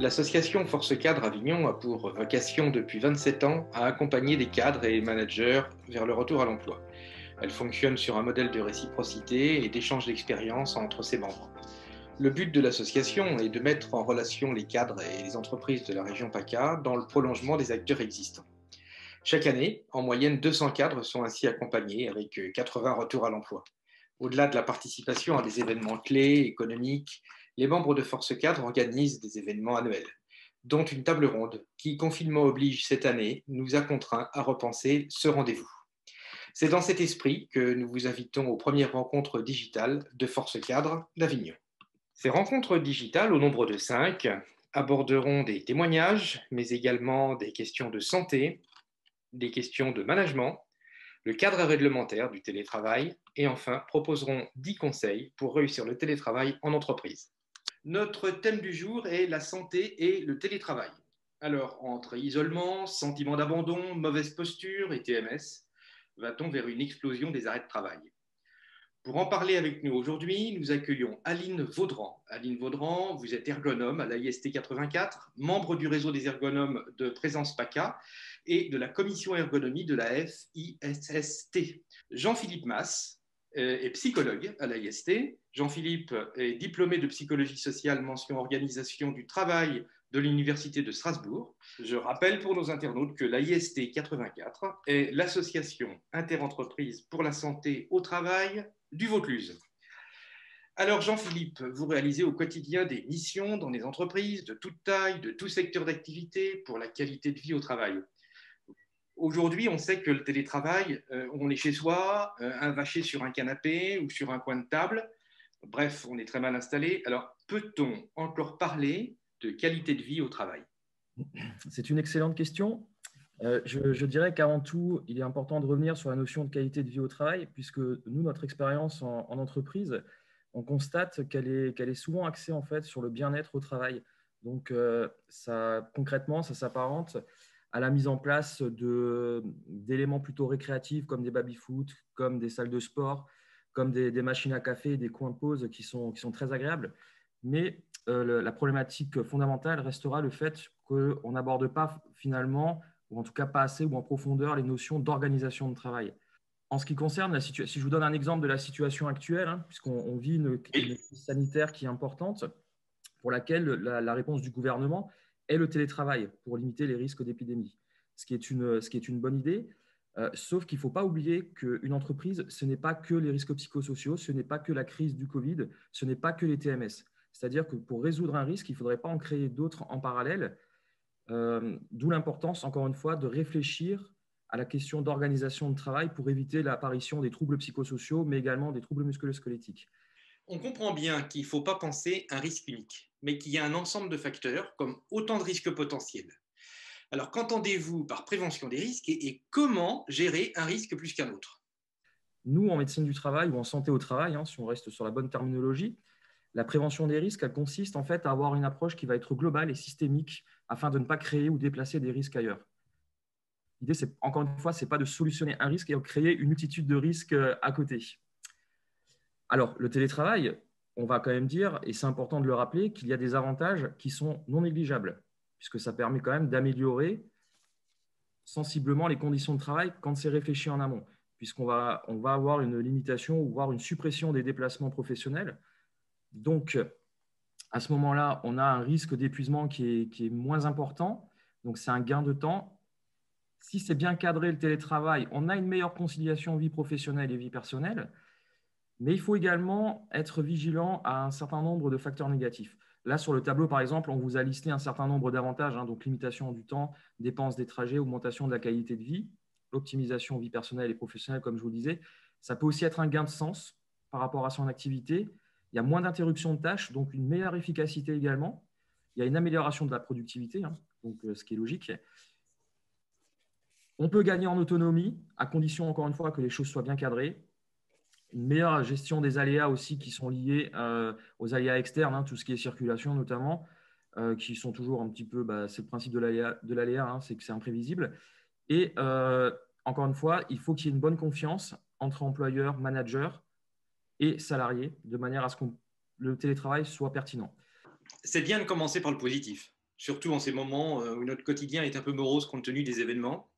L'association Force Cadre Avignon a pour vocation depuis 27 ans à accompagner les cadres et managers vers le retour à l'emploi. Elle fonctionne sur un modèle de réciprocité et d'échange d'expériences entre ses membres. Le but de l'association est de mettre en relation les cadres et les entreprises de la région PACA dans le prolongement des acteurs existants. Chaque année, en moyenne 200 cadres sont ainsi accompagnés avec 80 retours à l'emploi. Au-delà de la participation à des événements clés, économiques, les membres de Force Cadre organisent des événements annuels, dont une table ronde qui, confinement oblige cette année, nous a contraints à repenser ce rendez-vous. C'est dans cet esprit que nous vous invitons aux premières rencontres digitales de Force Cadre d'Avignon. Ces rencontres digitales, au nombre de 5, aborderont des témoignages, mais également des questions de santé, des questions de management, le cadre réglementaire du télétravail et enfin proposeront 10 conseils pour réussir le télétravail en entreprise. Notre thème du jour est la santé et le télétravail. Alors, entre isolement, sentiment d'abandon, mauvaise posture et TMS, va-t-on vers une explosion des arrêts de travail? Pour en parler avec nous aujourd'hui, nous accueillons Aline Vaudran. Aline Vaudran, vous êtes ergonome à l'AIST 84, membre du réseau des ergonomes de Présence PACA et de la commission ergonomie de la FISST. Jean-Philippe Masse est psychologue à l'AIST. Jean-Philippe est diplômé de psychologie sociale mention organisation du travail de l'Université de Strasbourg. Je rappelle pour nos internautes que l'AIST 84 est l'association interentreprises pour la santé au travail du Vaucluse. Alors Jean-Philippe, vous réalisez au quotidien des missions dans des entreprises de toute taille, de tout secteur d'activité pour la qualité de vie au travail. Aujourd'hui, on sait que le télétravail, on est chez soi, vaché sur un canapé ou sur un coin de table. Bref, on est très mal installé. Alors, peut-on encore parler de qualité de vie au travail? C'est une excellente question. Je dirais qu'avant tout, il est important de revenir sur la notion de qualité de vie au travail, puisque nous, notre expérience en entreprise, on constate qu'elle est souvent axée en fait sur le bien-être au travail. Donc, concrètement, ça s'apparente à la mise en place d'éléments plutôt récréatifs comme des baby-foot, comme des salles de sport, comme des machines à café, des coins de pause qui sont très agréables. Mais la problématique fondamentale restera le fait qu'on n'aborde pas finalement, ou en tout cas pas assez ou en profondeur, les notions d'organisation de travail. En ce qui concerne la situation, si je vous donne un exemple de la situation actuelle, puisqu'on vit une crise sanitaire qui est importante, pour laquelle la réponse du gouvernement est le télétravail pour limiter les risques d'épidémie, ce qui est une bonne idée. Sauf qu'il ne faut pas oublier qu'une entreprise, ce n'est pas que les risques psychosociaux, ce n'est pas que la crise du Covid, ce n'est pas que les TMS. C'est-à-dire que pour résoudre un risque, il ne faudrait pas en créer d'autres en parallèle. D'où l'importance, encore une fois, de réfléchir à la question d'organisation de travail pour éviter l'apparition des troubles psychosociaux, mais également des troubles musculo-squelettiques. On comprend bien qu'il ne faut pas penser un risque unique, mais qu'il y a un ensemble de facteurs comme autant de risques potentiels. Alors, qu'entendez-vous par prévention des risques et comment gérer un risque plus qu'un autre? Nous, en médecine du travail ou en santé au travail, si on reste sur la bonne terminologie, la prévention des risques, elle consiste en fait à avoir une approche qui va être globale et systémique afin de ne pas créer ou déplacer des risques ailleurs. L'idée, c'est, encore une fois, ce n'est pas de solutionner un risque et de créer une multitude de risques à côté. Alors, le télétravail, on va quand même dire, et c'est important de le rappeler, qu'il y a des avantages qui sont non négligeables, puisque ça permet quand même d'améliorer sensiblement les conditions de travail quand c'est réfléchi en amont, puisqu'on va avoir une limitation ou voire une suppression des déplacements professionnels. Donc, à ce moment-là, on a un risque d'épuisement qui est moins important. Donc, c'est un gain de temps. Si c'est bien cadré le télétravail, on a une meilleure conciliation vie professionnelle et vie personnelle. Mais il faut également être vigilant à un certain nombre de facteurs négatifs. Là, sur le tableau, par exemple, on vous a listé un certain nombre d'avantages, donc limitation du temps, dépense des trajets, augmentation de la qualité de vie, optimisation vie personnelle et professionnelle, comme je vous le disais. Ça peut aussi être un gain de sens par rapport à son activité. Il y a moins d'interruptions de tâches, donc une meilleure efficacité également. Il y a une amélioration de la productivité, donc ce qui est logique. On peut gagner en autonomie, à condition, encore une fois, que les choses soient bien cadrées. Une meilleure gestion des aléas aussi qui sont liés aux aléas externes, tout ce qui est circulation notamment, qui sont toujours un petit peu, c'est le principe de l'aléa, c'est que c'est imprévisible. Et encore une fois, il faut qu'il y ait une bonne confiance entre employeurs, managers et salariés, de manière à ce que le télétravail soit pertinent. C'est bien de commencer par le positif. surtout en ces moments où notre quotidien est un peu morose compte tenu des événements.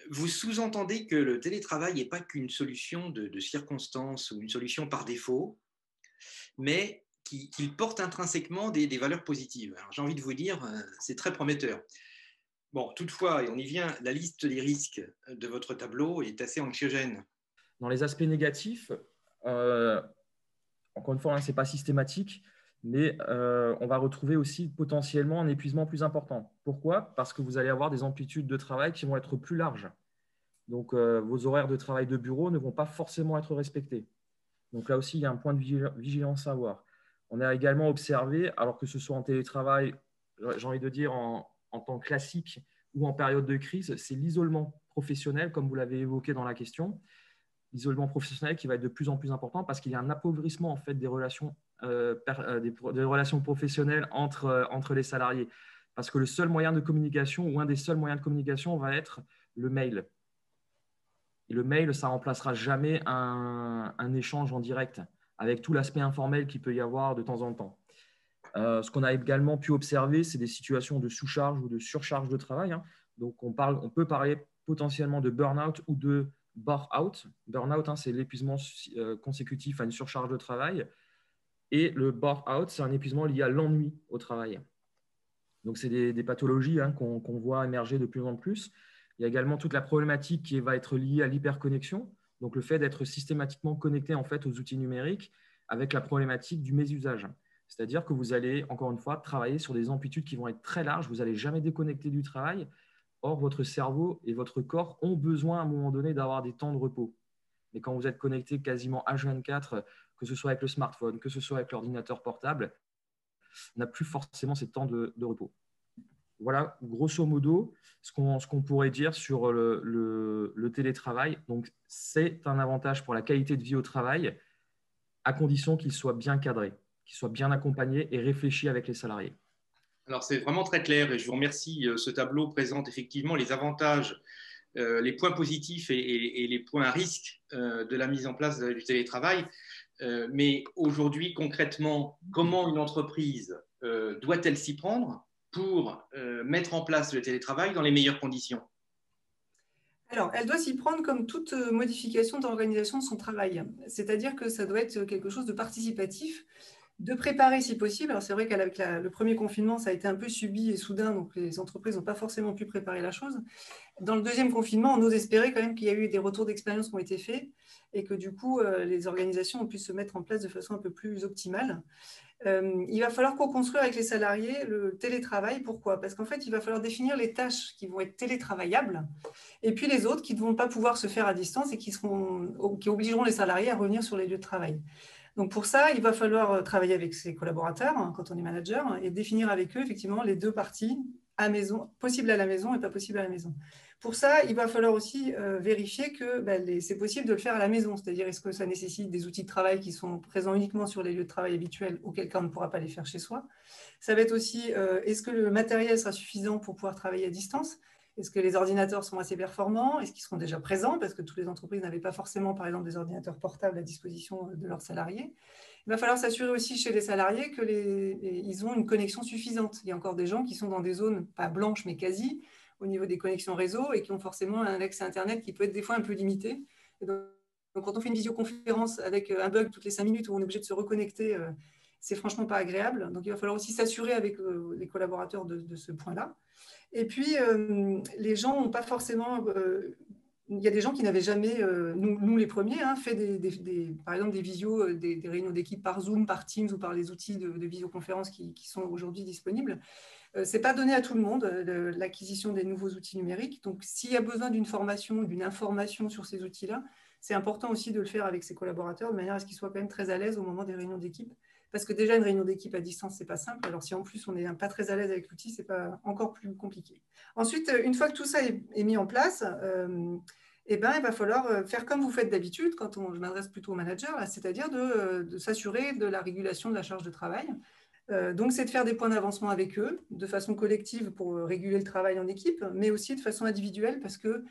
Vous sous-entendez que le télétravail n'est pas qu'une solution de circonstance ou une solution par défaut, mais qu'il porte intrinsèquement des valeurs positives. Alors, j'ai envie de vous dire, c'est très prometteur. Bon, toutefois, et on y vient, la liste des risques de votre tableau est assez anxiogène. Dans les aspects négatifs, euh, encore une fois, hein, ce n'est pas systématique, mais on va retrouver aussi potentiellement un épuisement plus important. Pourquoi? Parce que vous allez avoir des amplitudes de travail qui vont être plus larges. Donc, vos horaires de travail de bureau ne vont pas forcément être respectés. Donc là aussi, il y a un point de vigilance à avoir. On a également observé, alors que ce soit en télétravail, j'ai envie de dire en temps classique ou en période de crise, c'est l'isolement professionnel, comme vous l'avez évoqué dans la question, l'isolement professionnel qui va être de plus en plus important parce qu'il y a un appauvrissement en fait, des relations professionnelles entre les salariés. Parce que le seul moyen de communication ou un des seuls moyens de communication va être le mail. Et le mail, ça ne remplacera jamais un échange en direct avec tout l'aspect informel qu'il peut y avoir de temps en temps. Ce qu'on a également pu observer, c'est des situations de sous-charge ou de surcharge de travail. Hein. Donc, on peut parler potentiellement de burn-out ou de bore-out. Burn-out, hein, c'est l'épuisement consécutif à une surcharge de travail. Et le bore-out, c'est un épuisement lié à l'ennui au travail. Donc, c'est des pathologies hein, qu'on voit émerger de plus en plus. Il y a également toute la problématique qui va être liée à l'hyperconnexion, donc le fait d'être systématiquement connecté en fait, aux outils numériques avec la problématique du mésusage. C'est-à-dire que vous allez, encore une fois, travailler sur des amplitudes qui vont être très larges, vous n'allez jamais déconnecter du travail. Or, votre cerveau et votre corps ont besoin à un moment donné d'avoir des temps de repos. Mais quand vous êtes connecté quasiment H24, que ce soit avec le smartphone, que ce soit avec l'ordinateur portable, on n'a plus forcément ces temps de repos. Voilà, grosso modo, ce qu'on pourrait dire sur le télétravail. Donc, c'est un avantage pour la qualité de vie au travail, à condition qu'il soit bien cadré, qu'il soit bien accompagné et réfléchi avec les salariés. Alors, c'est vraiment très clair et je vous remercie. Ce tableau présente effectivement les avantages, les points positifs et les points à risque de la mise en place du télétravail. Mais aujourd'hui, concrètement, comment une entreprise doit-elle s'y prendre pour mettre en place le télétravail dans les meilleures conditions? Alors, elle doit s'y prendre comme toute modification d'organisation de son travail. C'est-à-dire que ça doit être quelque chose de participatif, de préparer si possible. Alors, c'est vrai qu'avec le premier confinement, ça a été un peu subi et soudain, donc les entreprises n'ont pas forcément pu préparer la chose. Dans le deuxième confinement, on ose espérer quand même qu'il y a eu des retours d'expérience qui ont été faits et que du coup, les organisations ont pu se mettre en place de façon un peu plus optimale. Il va falloir co-construire avec les salariés le télétravail. Pourquoi? Parce qu'en fait, il va falloir définir les tâches qui vont être télétravaillables et puis les autres qui ne vont pas pouvoir se faire à distance et qui obligeront les salariés à revenir sur les lieux de travail. Donc pour ça, il va falloir travailler avec ses collaborateurs hein, quand on est manager et définir avec eux effectivement les deux parties à maison, possible à la maison et pas possible à la maison. Pour ça, il va falloir aussi vérifier que c'est possible de le faire à la maison, c'est-à-dire est-ce que ça nécessite des outils de travail qui sont présents uniquement sur les lieux de travail habituels, auquel cas on ne pourra pas les faire chez soi. Ça va être aussi, est-ce que le matériel sera suffisant pour pouvoir travailler à distance? Est-ce que les ordinateurs sont assez performants? Est-ce qu'ils seront déjà présents? Parce que toutes les entreprises n'avaient pas forcément, par exemple, des ordinateurs portables à disposition de leurs salariés. Il va falloir s'assurer aussi chez les salariés qu'ils ont une connexion suffisante. Il y a encore des gens qui sont dans des zones, pas blanches, mais quasi, au niveau des connexions réseau et qui ont forcément un accès Internet qui peut être des fois un peu limité. Et donc, quand on fait une visioconférence avec un bug toutes les 5 minutes où on est obligé de se reconnecter, c'est franchement pas agréable. Donc, il va falloir aussi s'assurer avec les collaborateurs de ce point-là. Et puis, les gens n'ont pas forcément... il y a des gens qui n'avaient jamais, nous les premiers, hein, fait par exemple des visios, des réunions d'équipe par Zoom, par Teams ou par les outils de visioconférence qui sont aujourd'hui disponibles. Ce n'est pas donné à tout le monde, l'acquisition des nouveaux outils numériques. Donc, s'il y a besoin d'une formation, d'une information sur ces outils-là, c'est important aussi de le faire avec ses collaborateurs de manière à ce qu'ils soient quand même très à l'aise au moment des réunions d'équipe. Parce que déjà, une réunion d'équipe à distance, ce n'est pas simple. Alors, si en plus, on n'est pas très à l'aise avec l'outil, ce n'est pas encore plus compliqué. Ensuite, une fois que tout ça est mis en place, il va falloir faire comme vous faites d'habitude quand je m'adresse plutôt aux managers, c'est-à-dire de s'assurer de la régulation de la charge de travail. Donc, c'est de faire des points d'avancement avec eux de façon collective pour réguler le travail en équipe, mais aussi de façon individuelle parce que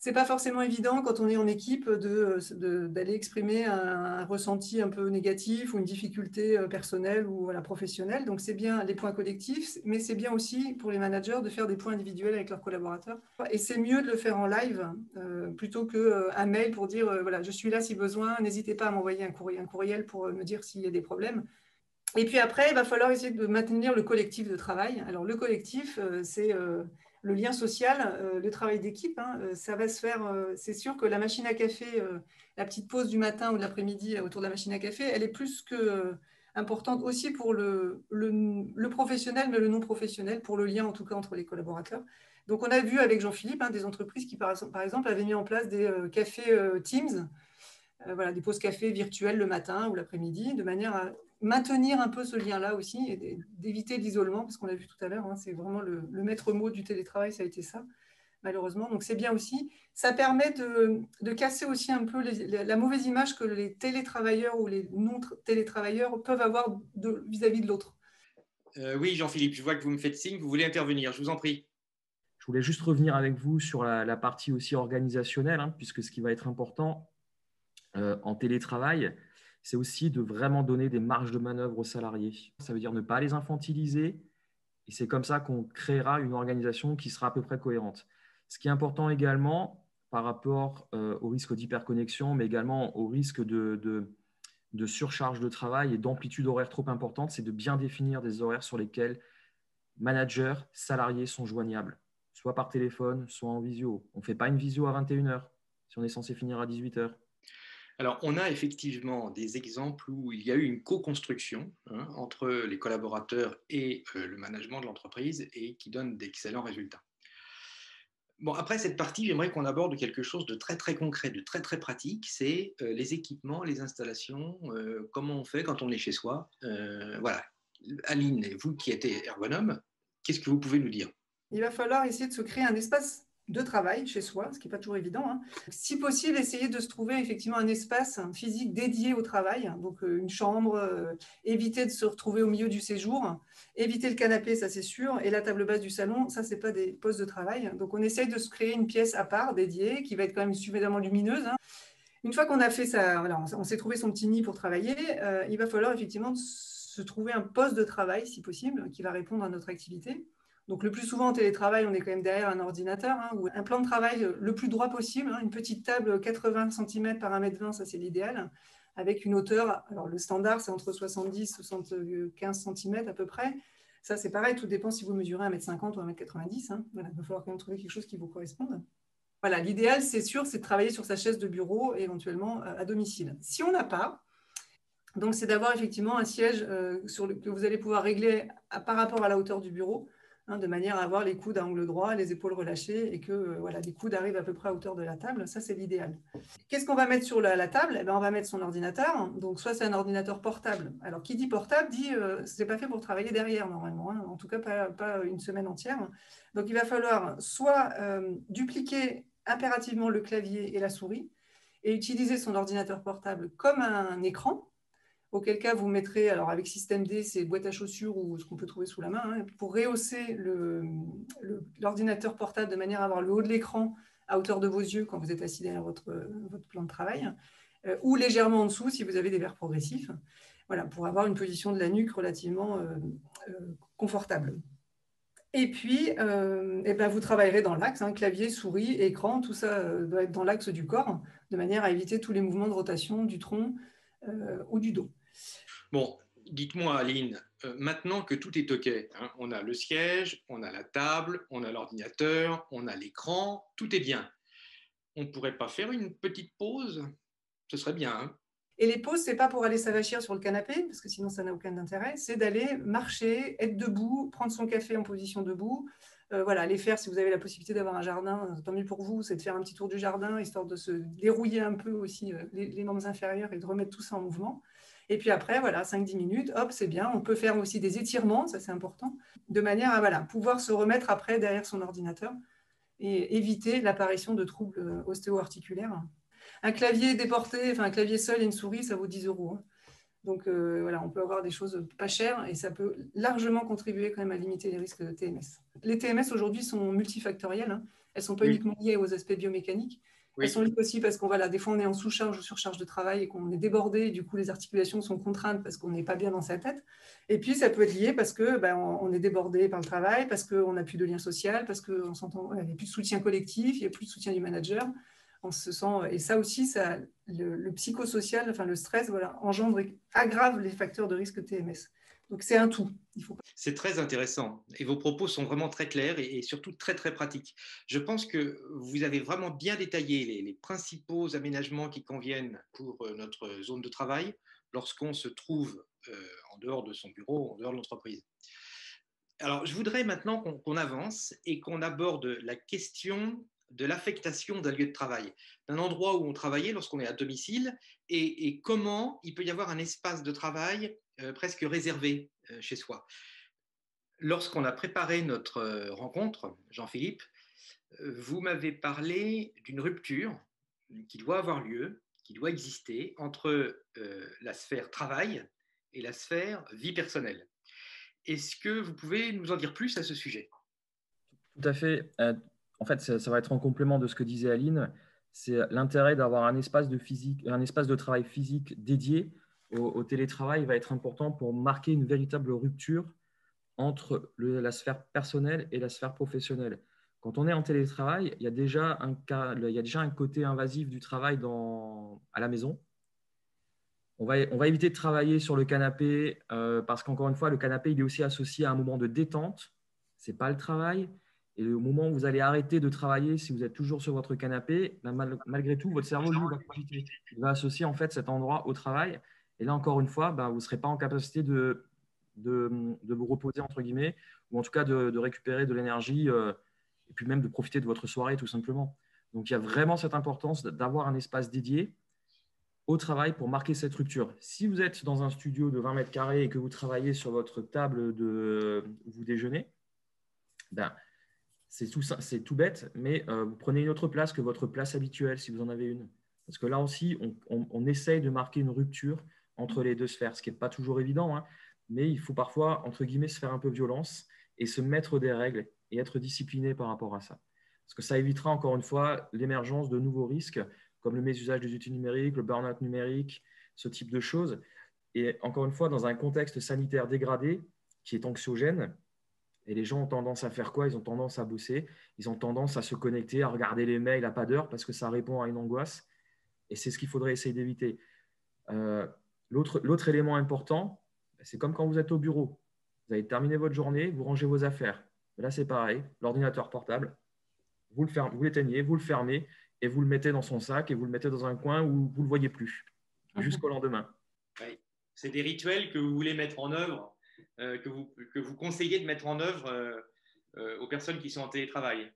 c'est pas forcément évident quand on est en équipe d'aller exprimer un ressenti un peu négatif ou une difficulté personnelle ou voilà, professionnelle. Donc, c'est bien les points collectifs, mais c'est bien aussi pour les managers de faire des points individuels avec leurs collaborateurs. Et c'est mieux de le faire en live plutôt qu'un mail pour dire voilà, je suis là si besoin, n'hésitez pas à m'envoyer un courriel pour me dire s'il y a des problèmes. Et puis après, il va falloir essayer de maintenir le collectif de travail. Alors, le collectif, c'est le lien social, le travail d'équipe. Hein, ça va se faire, c'est sûr que la machine à café, la petite pause du matin ou de l'après-midi autour de la machine à café, elle est plus que importante aussi pour le professionnel, mais le non professionnel, pour le lien en tout cas entre les collaborateurs. Donc, on a vu avec Jean-Philippe des entreprises qui, par exemple, avaient mis en place des cafés Teams, voilà, des pauses café virtuelles le matin ou l'après-midi, de manière à maintenir un peu ce lien-là aussi et d'éviter l'isolement, parce qu'on l'a vu tout à l'heure, hein, c'est vraiment le maître mot du télétravail, ça a été ça, malheureusement. Donc, c'est bien aussi. Ça permet de casser aussi un peu la mauvaise image que les télétravailleurs ou les non-télétravailleurs peuvent avoir vis-à-vis de l'autre. Oui, Jean-Philippe, je vois que vous me faites signe, vous voulez intervenir, je vous en prie. Je voulais juste revenir avec vous sur la partie aussi organisationnelle, hein, puisque ce qui va être important en télétravail, c'est aussi de vraiment donner des marges de manœuvre aux salariés. Ça veut dire ne pas les infantiliser, et c'est comme ça qu'on créera une organisation qui sera à peu près cohérente. Ce qui est important également par rapport au risque d'hyperconnexion, mais également au risque de surcharge de travail et d'amplitude horaire trop importante, c'est de bien définir des horaires sur lesquels managers, salariés sont joignables, soit par téléphone, soit en visio. On ne fait pas une visio à 21h si on est censé finir à 18h. Alors, on a effectivement des exemples où il y a eu une co-construction entre les collaborateurs et le management de l'entreprise et qui donne d'excellents résultats. Bon, après cette partie, j'aimerais qu'on aborde quelque chose de très, très concret, de très, très pratique. C'est les équipements, les installations, comment on fait quand on est chez soi. Voilà. Aline, vous qui êtes ergonome, qu'est-ce que vous pouvez nous dire? Il va falloir essayer de se créer un espace de travail chez soi, ce qui n'est pas toujours évident. Hein. Si possible, essayer de se trouver effectivement un espace physique dédié au travail, donc une chambre, éviter de se retrouver au milieu du séjour, éviter le canapé, ça c'est sûr, et la table basse du salon, ça c'est pas des postes de travail. Donc on essaye de se créer une pièce à part, dédiée, qui va être quand même suffisamment lumineuse. Hein. Une fois qu'on a fait ça, voilà, on s'est trouvé son petit nid pour travailler, il va falloir effectivement se trouver un poste de travail, si possible, qui va répondre à notre activité. Donc, le plus souvent en télétravail, on est quand même derrière un ordinateur, hein, ou un plan de travail le plus droit possible, hein, une petite table 80 cm par 1,20 m, ça c'est l'idéal, avec une hauteur, alors le standard c'est entre 70 et 75 cm à peu près. Ça c'est pareil, tout dépend si vous mesurez 1,50 m ou 1,90 m. Hein. Voilà, il va falloir quand même trouver quelque chose qui vous corresponde. Voilà, l'idéal c'est sûr, c'est de travailler sur sa chaise de bureau, éventuellement à domicile. Si on n'a pas, donc c'est d'avoir effectivement un siège que vous allez pouvoir régler par rapport à la hauteur du bureau, hein, de manière à avoir les coudes à angle droit, les épaules relâchées et que voilà, les coudes arrivent à peu près à hauteur de la table. Ça, c'est l'idéal. Qu'est-ce qu'on va mettre sur la table? Eh bien, on va mettre son ordinateur. Donc, soit c'est un ordinateur portable. Alors, qui dit portable dit c'est pas fait pour travailler derrière normalement, hein, en tout cas pas une semaine entière. Donc, il va falloir soit dupliquer impérativement le clavier et la souris et utiliser son ordinateur portable comme un écran. Auquel cas, vous mettrez, alors avec système D, c'est boîte à chaussures ou ce qu'on peut trouver sous la main, hein, pour rehausser l'ordinateur portable de manière à avoir le haut de l'écran à hauteur de vos yeux quand vous êtes assis derrière votre plan de travail, ou légèrement en dessous si vous avez des verres progressifs, voilà, pour avoir une position de la nuque relativement confortable. Et puis, eh ben, vous travaillerez dans l'axe, hein, clavier, souris, écran, tout ça doit être dans l'axe du corps, de manière à éviter tous les mouvements de rotation du tronc ou du dos. Bon, dites-moi, Aline, maintenant que tout est OK, hein, on a le siège, on a la table, on a l'ordinateur, on a l'écran, tout est bien. On ne pourrait pas faire une petite pause? Ce serait bien. Hein. Et les pauses, ce n'est pas pour aller s'avachir sur le canapé, parce que sinon ça n'a aucun intérêt, c'est d'aller marcher, être debout, prendre son café en position debout. Voilà, aller faire, si vous avez la possibilité d'avoir un jardin, tant mieux pour vous, c'est de faire un petit tour du jardin, histoire de se dérouiller un peu aussi les membres inférieurs et de remettre tout ça en mouvement. Et puis après, voilà, 5-10 minutes, hop, c'est bien. On peut faire aussi des étirements, ça c'est important, de manière à voilà, pouvoir se remettre après derrière son ordinateur et éviter l'apparition de troubles ostéo-articulaires. Un clavier déporté, enfin un clavier seul et une souris, ça vaut 10 €. Hein. Donc, voilà, on peut avoir des choses pas chères et ça peut largement contribuer quand même à limiter les risques de TMS. Les TMS aujourd'hui sont multifactorielles. Hein. Elles ne sont pas uniquement liées aux aspects biomécaniques. Elles sont liées aussi parce qu'on voilà, des fois on est en sous-charge ou surcharge de travail et qu'on est débordé et du coup les articulations sont contraintes parce qu'on n'est pas bien dans sa tête. Et puis ça peut être lié parce que on est débordé par le travail, parce qu'on n'a plus de lien social, parce qu'il n'y a plus de soutien collectif, il n'y a plus de soutien du manager. On se sent, et ça aussi, le psychosocial, enfin le stress, voilà, aggrave les facteurs de risque TMS. Donc c'est un tout. C'est très intéressant et vos propos sont vraiment très clairs et surtout très très pratiques. Je pense que vous avez vraiment bien détaillé les principaux aménagements qui conviennent pour notre zone de travail lorsqu'on se trouve en dehors de son bureau, en dehors de l'entreprise. Alors, je voudrais maintenant qu'on avance et qu'on aborde la question de l'affectation d'un lieu de travail, d'un endroit où on travaillait lorsqu'on est à domicile et comment il peut y avoir un espace de travail presque réservé chez soi. Lorsqu'on a préparé notre rencontre, Jean-Philippe, vous m'avez parlé d'une rupture qui doit avoir lieu, qui doit exister entre la sphère travail et la sphère vie personnelle. Est-ce que vous pouvez nous en dire plus à ce sujet? Tout à fait. En fait, ça va être en complément de ce que disait Aline. C'est l'intérêt d'avoir un espace de travail physique dédié au télétravail va être important pour marquer une véritable rupture entre la sphère personnelle et la sphère professionnelle. Quand on est en télétravail, il y a déjà un côté invasif du travail à la maison. On va éviter de travailler sur le canapé parce qu'encore une fois, le canapé, il est aussi associé à un moment de détente. Ce n'est pas le travail. Et au moment où vous allez arrêter de travailler, si vous êtes toujours sur votre canapé, malgré tout, votre cerveau, lui, va profiter. Il va associer en fait cet endroit au travail. Et là, encore une fois, vous ne serez pas en capacité de vous reposer, entre guillemets, ou en tout cas de récupérer de l'énergie et puis même de profiter de votre soirée, tout simplement. Donc, il y a vraiment cette importance d'avoir un espace dédié au travail pour marquer cette rupture. Si vous êtes dans un studio de 20 mètres carrés et que vous travaillez sur votre table où vous déjeunez, c'est tout bête, mais vous prenez une autre place que votre place habituelle si vous en avez une. Parce que là aussi, on essaye de marquer une rupture entre les deux sphères, ce qui n'est pas toujours évident, hein, mais il faut parfois, entre guillemets, se faire un peu violence et se mettre des règles et être discipliné par rapport à ça. Parce que ça évitera encore une fois l'émergence de nouveaux risques comme le mésusage des outils numériques, le burn-out numérique, ce type de choses. Et encore une fois, dans un contexte sanitaire dégradé qui est anxiogène, et les gens ont tendance à faire quoi? Ils ont tendance à bosser, ils ont tendance à se connecter, à regarder les mails à pas d'heure parce que ça répond à une angoisse. Et c'est ce qu'il faudrait essayer d'éviter. L'autre élément important, c'est comme quand vous êtes au bureau. Vous avez terminé votre journée, vous rangez vos affaires. Là, c'est pareil, l'ordinateur portable, vous l'éteignez, vous le fermez et vous le mettez dans son sac et vous le mettez dans un coin où vous ne le voyez plus jusqu'au lendemain. Oui. C'est des rituels que vous voulez mettre en œuvre, que vous conseillez de mettre en œuvre aux personnes qui sont en télétravail.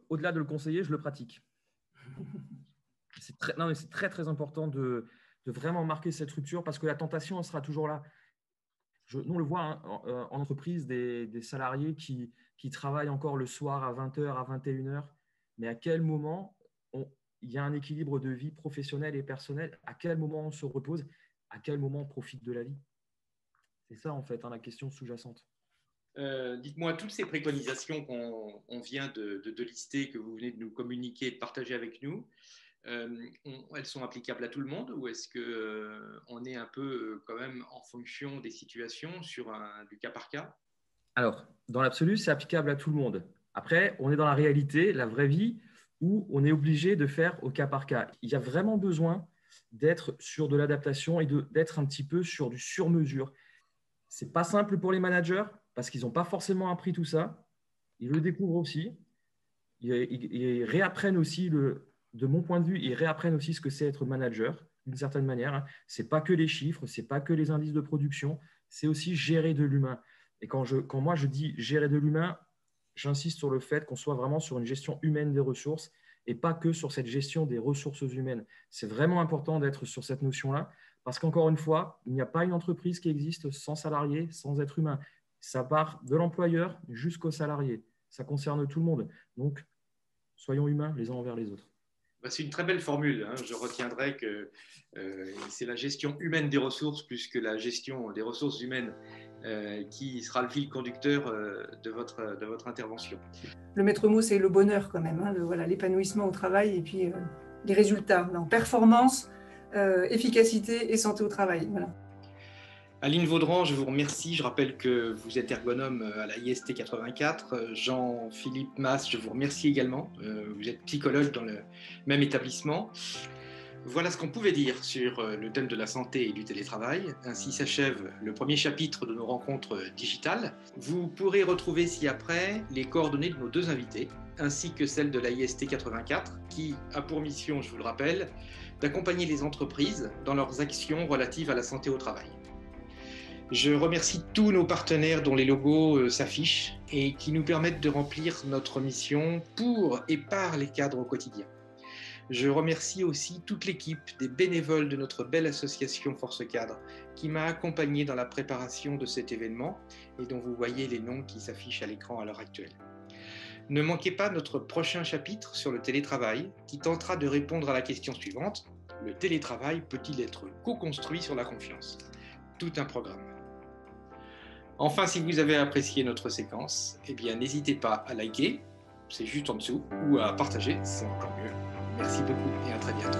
Au-delà de le conseiller, je le pratique. C'est très, très important de vraiment marquer cette rupture parce que la tentation elle sera toujours là. Nous, on le voit hein, en entreprise, des salariés qui travaillent encore le soir à 20h, à 21h. Mais à quel moment il y a un équilibre de vie professionnelle et personnelle? À quel moment on se repose? À quel moment on profite de la vie? C'est ça, en fait, hein, la question sous-jacente. Dites-moi, toutes ces préconisations qu'on vient de lister, que vous venez de nous communiquer, de partager avec nous, elles sont applicables à tout le monde ou est-ce qu'on est un peu quand même en fonction des situations sur du cas par cas? Alors, dans l'absolu, c'est applicable à tout le monde. Après, on est dans la réalité, la vraie vie, où on est obligé de faire au cas par cas. Il y a vraiment besoin d'être sur de l'adaptation et d'être un petit peu sur du sur-mesure. Ce n'est pas simple pour les managers parce qu'ils n'ont pas forcément appris tout ça. Ils le découvrent aussi. Ils réapprennent aussi, de mon point de vue, ils réapprennent aussi ce que c'est être manager d'une certaine manière. Ce n'est pas que les chiffres, ce n'est pas que les indices de production, c'est aussi gérer de l'humain. Et quand moi je dis gérer de l'humain, j'insiste sur le fait qu'on soit vraiment sur une gestion humaine des ressources et pas que sur cette gestion des ressources humaines. C'est vraiment important d'être sur cette notion-là parce qu'encore une fois, il n'y a pas une entreprise qui existe sans salariés, sans être humain. Ça part de l'employeur jusqu'au salarié. Ça concerne tout le monde. Donc, soyons humains les uns envers les autres. C'est une très belle formule. Je retiendrai que c'est la gestion humaine des ressources plus que la gestion des ressources humaines qui sera le fil conducteur de votre intervention. Le maître mot, c'est le bonheur quand même, voilà, l'épanouissement au travail et puis les résultats. Donc, performance, efficacité et santé au travail. Voilà. Aline Vaudran, je vous remercie. Je rappelle que vous êtes ergonome à la IST 84. Jean-Philippe Mas, je vous remercie également. Vous êtes psychologue dans le même établissement. Voilà ce qu'on pouvait dire sur le thème de la santé et du télétravail. Ainsi s'achève le premier chapitre de nos rencontres digitales. Vous pourrez retrouver ci-après les coordonnées de nos deux invités, ainsi que celles de la IST 84, qui a pour mission, je vous le rappelle, d'accompagner les entreprises dans leurs actions relatives à la santé au travail. Je remercie tous nos partenaires dont les logos s'affichent et qui nous permettent de remplir notre mission pour et par les cadres au quotidien. Je remercie aussi toute l'équipe des bénévoles de notre belle association Force Cadre qui m'a accompagné dans la préparation de cet événement et dont vous voyez les noms qui s'affichent à l'écran à l'heure actuelle. Ne manquez pas notre prochain chapitre sur le télétravail qui tentera de répondre à la question suivante: le télétravail peut-il être co-construit sur la confiance? Tout un programme. Enfin, si vous avez apprécié notre séquence, n'hésitez pas à liker, c'est juste en dessous, ou à partager, c'est encore mieux. Merci beaucoup et à très bientôt.